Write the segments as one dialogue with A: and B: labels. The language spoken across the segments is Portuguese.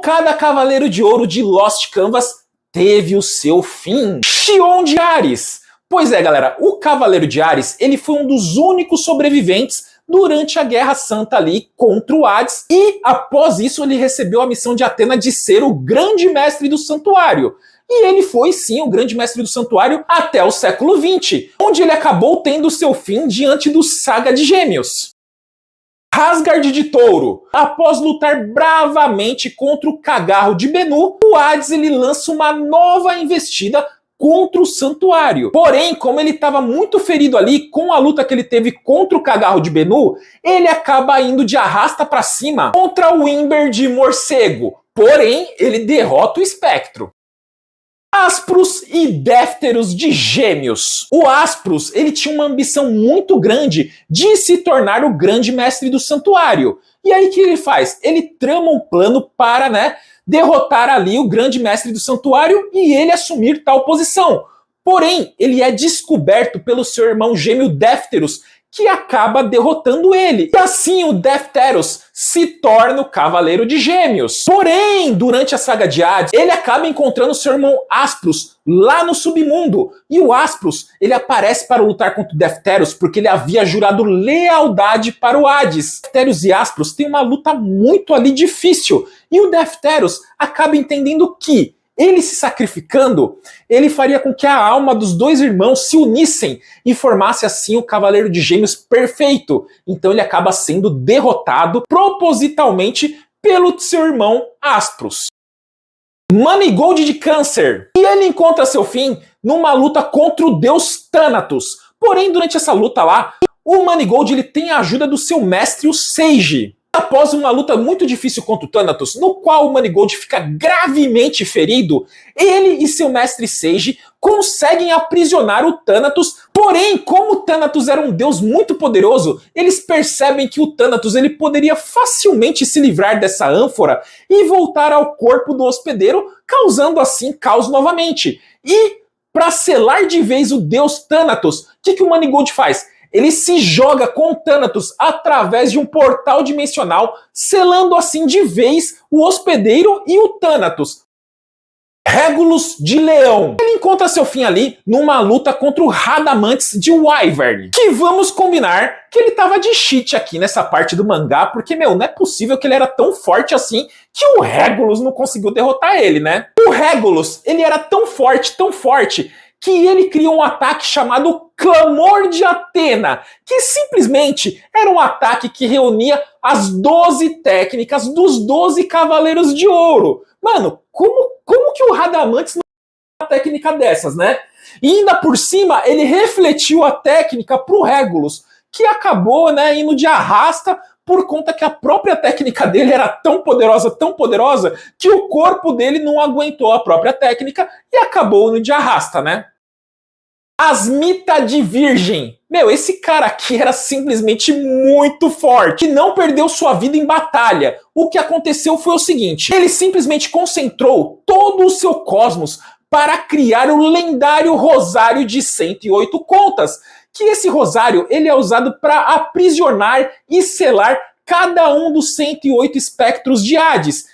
A: cada Cavaleiro de Ouro de Lost Canvas teve o seu fim. Xion de Ares. Pois é, galera, o Cavaleiro de Ares, ele foi um dos únicos sobreviventes durante a Guerra Santa ali contra o Hades, e após isso ele recebeu a missão de Atena de ser o grande mestre do santuário. E ele foi sim o grande mestre do santuário até o século XX, onde ele acabou tendo seu fim diante do Saga de Gêmeos. Asgard de Touro. Após lutar bravamente contra o Cagarro de Bennu, o Hades ele lança uma nova investida contra o santuário. Porém, como ele estava muito ferido ali com a luta que ele teve contra o Cagarro de Bennu, ele acaba indo de arrasta para cima contra o Imber de Morcego. Porém, ele derrota o Espectro. Aspros e Défteros de Gêmeos. O Aspros, ele tinha uma ambição muito grande de se tornar o grande mestre do santuário. E aí o que ele faz? Ele trama um plano para, derrotar ali o grande mestre do santuário e ele assumir tal posição. Porém, ele é descoberto pelo seu irmão gêmeo Défteros, que acaba derrotando ele. E assim o Défteros se torna o Cavaleiro de Gêmeos. Porém, durante a saga de Hades, ele acaba encontrando seu irmão Aspros lá no submundo. E o Aspros, ele aparece para lutar contra o Défteros porque ele havia jurado lealdade para o Hades. Défteros e Aspros têm uma luta muito ali difícil. E o Défteros acaba entendendo que ele se sacrificando, ele faria com que a alma dos dois irmãos se unissem e formasse assim o Cavaleiro de Gêmeos perfeito. Então ele acaba sendo derrotado propositalmente pelo seu irmão Aspros. Manigold de Câncer. E ele encontra seu fim numa luta contra o deus Thanatos. Porém, durante essa luta lá, o Manigold ele tem a ajuda do seu mestre, o Sage. Após uma luta muito difícil contra o Thanatos, no qual o Manigold fica gravemente ferido, ele e seu mestre Sage conseguem aprisionar o Thanatos. Porém, como o Thanatos era um deus muito poderoso, eles percebem que o Thanatos ele poderia facilmente se livrar dessa ânfora e voltar ao corpo do hospedeiro, causando assim caos novamente. E, para selar de vez o deus Thanatos, o que o Manigold faz? Ele se joga com o Thanatos através de um portal dimensional, selando assim de vez o hospedeiro e o Thanatos. Regulus de Leão. Ele encontra seu fim ali numa luta contra o Radamantes de Wyvern. Que vamos combinar que ele tava de cheat aqui nessa parte do mangá, porque, não é possível que ele era tão forte assim que o Regulus não conseguiu derrotar ele, né? O Regulus, ele era tão forte, que ele criou um ataque chamado Clamor de Atena, que simplesmente era um ataque que reunia as 12 técnicas dos 12 Cavaleiros de Ouro. Mano, como que o Radamantes não tem uma técnica dessas, né? E ainda por cima, ele refletiu a técnica pro Regulus, que acabou, indo de arrasta por conta que a própria técnica dele era tão poderosa, que o corpo dele não aguentou a própria técnica e acabou indo de arrasta, né? Asmita de Virgem. Esse cara aqui era simplesmente muito forte e não perdeu sua vida em batalha. O que aconteceu foi o seguinte: ele simplesmente concentrou todo o seu cosmos para criar o lendário Rosário de 108 contas. Que esse rosário ele é usado para aprisionar e selar cada um dos 108 espectros de Hades.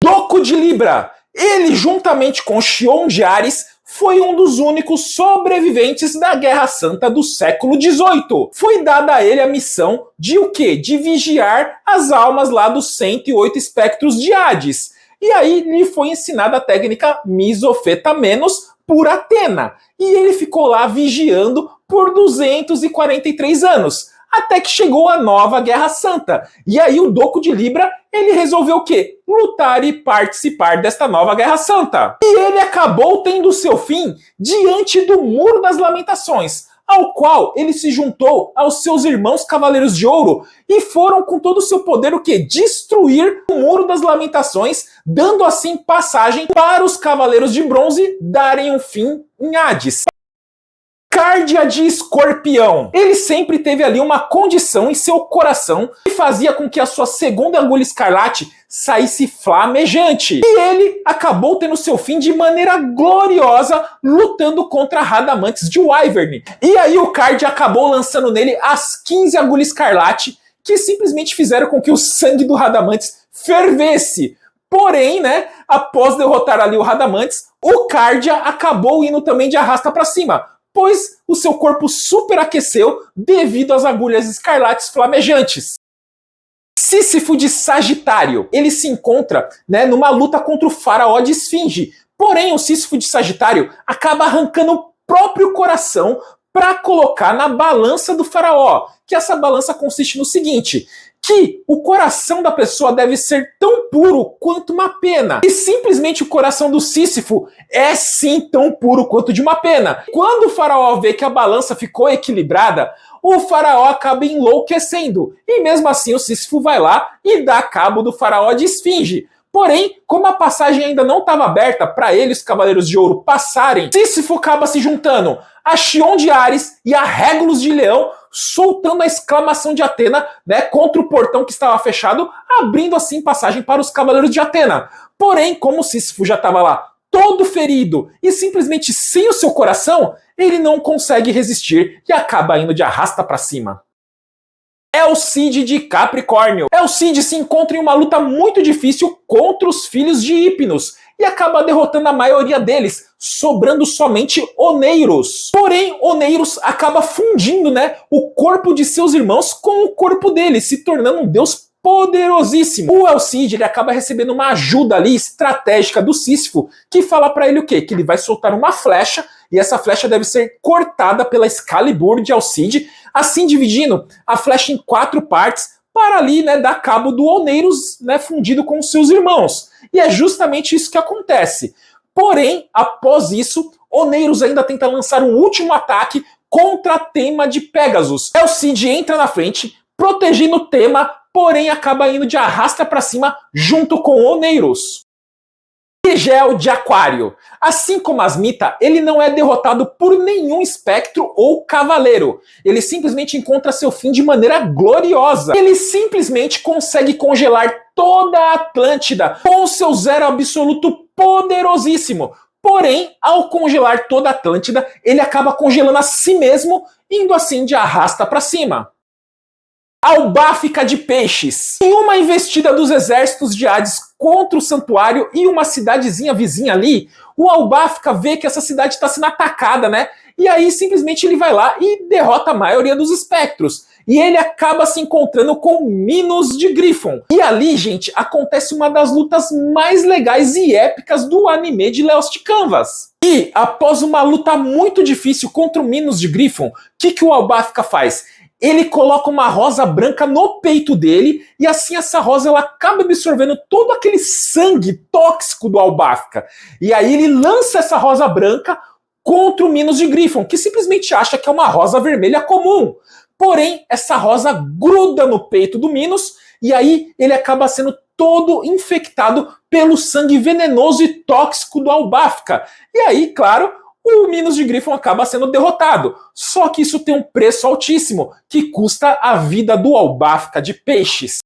A: Doco de Libra. Ele, juntamente com Xion de Ares, foi um dos únicos sobreviventes da Guerra Santa do século XVIII. Foi dada a ele a missão de o quê? De vigiar as almas lá dos 108 espectros de Hades. E aí lhe foi ensinada a técnica Misofetamenos por Atena. E ele ficou lá vigiando por 243 anos. Até que chegou a nova Guerra Santa. E aí o Doco de Libra, ele resolveu o quê? Lutar e participar desta nova Guerra Santa. E ele acabou tendo seu fim diante do Muro das Lamentações, ao qual ele se juntou aos seus irmãos Cavaleiros de Ouro e foram com todo o seu poder o quê? Destruir o Muro das Lamentações, dando assim passagem para os Cavaleiros de Bronze darem um fim em Hades. Cárdia de Escorpião. Ele sempre teve ali uma condição em seu coração que fazia com que a sua segunda agulha escarlate saísse flamejante. E ele acabou tendo seu fim de maneira gloriosa lutando contra Radamantes de Wyvern. E aí o Cárdia acabou lançando nele as 15 agulhas escarlate que simplesmente fizeram com que o sangue do Radamantes fervesse. Porém, né, após derrotar ali o Radamantes, o Cardia acabou indo também de arrasta para cima, pois o seu corpo superaqueceu devido às agulhas escarlates flamejantes. Sísifo de Sagitário, ele se encontra, né, numa luta contra o faraó de Esfinge. Porém, o Sísifo de Sagitário acaba arrancando o próprio coração para colocar na balança do faraó, que essa balança consiste no seguinte, que o coração da pessoa deve ser tão puro quanto uma pena. E simplesmente o coração do Sísifo é sim tão puro quanto de uma pena. Quando o faraó vê que a balança ficou equilibrada, o faraó acaba enlouquecendo. E mesmo assim o Sísifo vai lá e dá cabo do faraó de Esfinge. Porém, como a passagem ainda não estava aberta para eles, Cavaleiros de Ouro, passarem, Sísifo acaba se juntando a Xion de Ares e a Régulos de Leão, soltando a exclamação de Atena, né, contra o portão que estava fechado, abrindo assim passagem para os Cavaleiros de Atena. Porém, como Sísifo já estava lá todo ferido e simplesmente sem o seu coração, ele não consegue resistir e acaba indo de arrasta para cima. Elcide de Capricórnio. Elcide se encontra em uma luta muito difícil contra os filhos de Hipnos e acaba derrotando a maioria deles, sobrando somente Oneiros. Porém, Oneiros acaba fundindo, né, o corpo de seus irmãos com o corpo dele, se tornando um deus poderosíssimo. O Elcide, ele acaba recebendo uma ajuda ali estratégica do Sísifo, que fala para ele o quê? Que ele vai soltar uma flecha, e essa flecha deve ser cortada pela Excalibur de Elcide, assim dividindo a flecha em 4 partes, para ali, né, dar cabo do Oneiros, né, fundido com os seus irmãos. E é justamente isso que acontece. Porém, após isso, Oneiros ainda tenta lançar um último ataque contra Tema de Pegasus. Elcide entra na frente, protegendo Tema, porém acaba indo de arrasta para cima junto com Oneiros. Tigel de Aquário. Assim como Asmita, ele não é derrotado por nenhum espectro ou cavaleiro. Ele simplesmente encontra seu fim de maneira gloriosa. Ele simplesmente consegue congelar toda a Atlântida com seu zero absoluto poderosíssimo. Porém, ao congelar toda a Atlântida, ele acaba congelando a si mesmo, indo assim de arrasta para cima. Albáfica de Peixes. Em uma investida dos exércitos de Hades contra o santuário e uma cidadezinha vizinha ali, o Albáfica vê que essa cidade está sendo atacada, né? E aí simplesmente ele vai lá e derrota a maioria dos espectros. E ele acaba se encontrando com Minos de Gryphon. E ali, gente, acontece uma das lutas mais legais e épicas do anime de Lost Canvas. E após uma luta muito difícil contra o Minos de Gryphon, o que o Albáfica faz? Ele coloca uma rosa branca no peito dele e assim essa rosa ela acaba absorvendo todo aquele sangue tóxico do Albáfica. E aí ele lança essa rosa branca contra o Minos de Gryphon, que simplesmente acha que é uma rosa vermelha comum. Porém, essa rosa gruda no peito do Minos e aí ele acaba sendo todo infectado pelo sangue venenoso e tóxico do Albáfica. E aí, claro, o Minos de Gryphon acaba sendo derrotado. Só que isso tem um preço altíssimo, que custa a vida do Albáfica de Peixes.